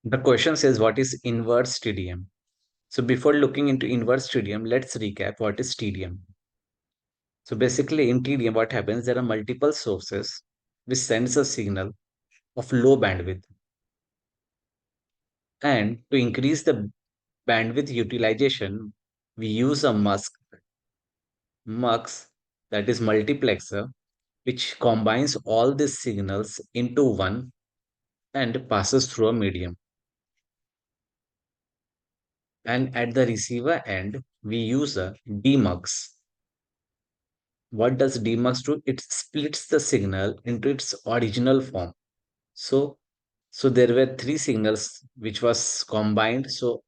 The question says, what is inverse TDM? So before looking into inverse TDM, let's recap what is TDM. So basically in TDM, what happens, there are multiple sources which sends a signal of low bandwidth. And to increase the bandwidth utilization, we use a MUX, that is multiplexer, which combines all these signals into one and passes through a medium. And at the receiver end, we use a demux. What does demux do? It splits the signal into its original form. So, so there were three signals which was combined. So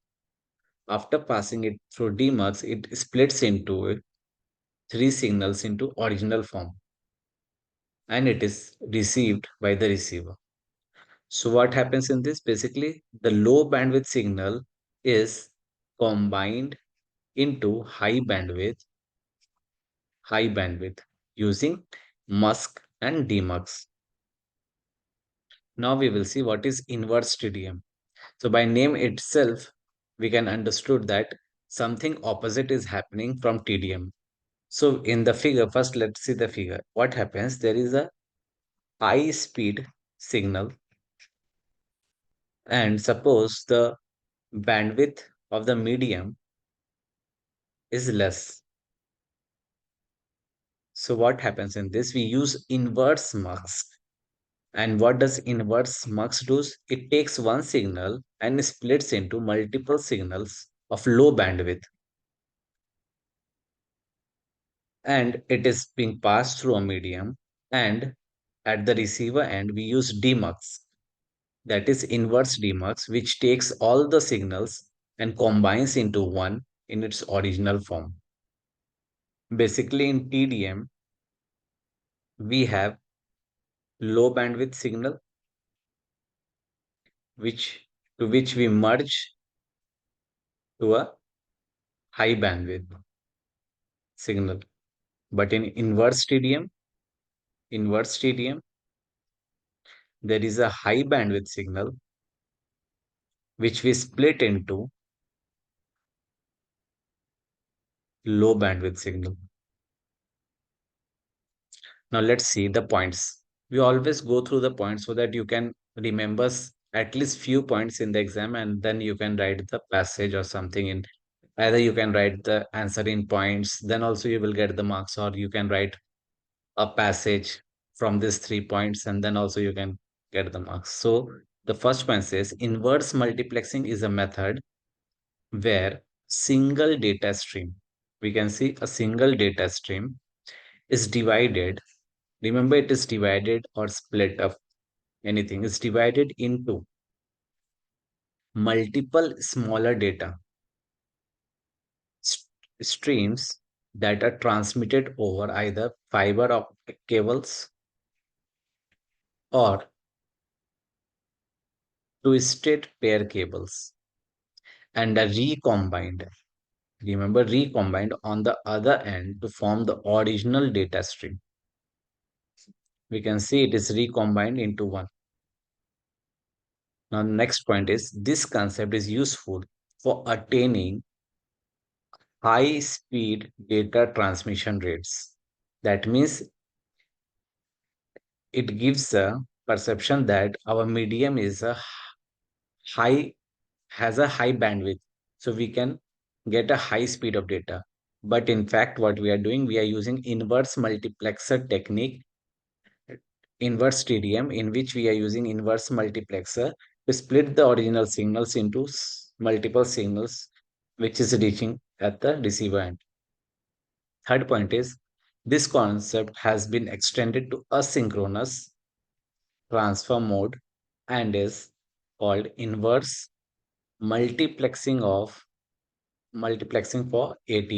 after passing it through demux, it splits into three signals into original form, and it is received by the receiver. So what happens in this? Basically, the low bandwidth signal is combined into high bandwidth using musk and demux. Now we will see what is inverse TDM. So by name itself, we can understood that something opposite is happening from TDM. So in the figure, first let's see the figure. What happens? There is a high speed signal, and suppose the bandwidth of the medium is less. So what happens in this? We use inverse mux. And what does inverse mux do? It takes one signal and splits into multiple signals of low bandwidth, and it is being passed through a medium. And at the receiver end, we use demux, that is inverse demux, which takes all the signals and combines into one in its original form. Basically, in TDM, we have low bandwidth signal, which to which we merge to a high bandwidth signal. But in inverse TDM, there is a high bandwidth signal which we split into low bandwidth signal. Now let's see the points. We always go through the points so that you can remember at least few points in the exam, and then you can write the passage or something in, either you can write the answer in points, then also you will get the marks, or you can write a passage from these 3 points and then also you can get the marks. So the first one says inverse multiplexing is a method where single data stream, we can see a single data stream is divided. Remember, it is divided or split up. Anything is divided into multiple smaller data st- streams that are transmitted over either fiber optic cables or twisted pair cables, and are recombined. Remember, recombined on the other end to form the original data stream. We can see it is recombined into one. Now, next point is this concept is useful for attaining high speed data transmission rates. That means it gives a perception that our medium is a high, has a high bandwidth. So we can get a high speed of data. But in fact, what we are doing, we are using inverse multiplexer technique, inverse TDM, in which we are using inverse multiplexer to split the original signals into multiple signals, which is reaching at the receiver end. Third point is this concept has been extended to asynchronous transfer mode and is called inverse multiplexing for AT.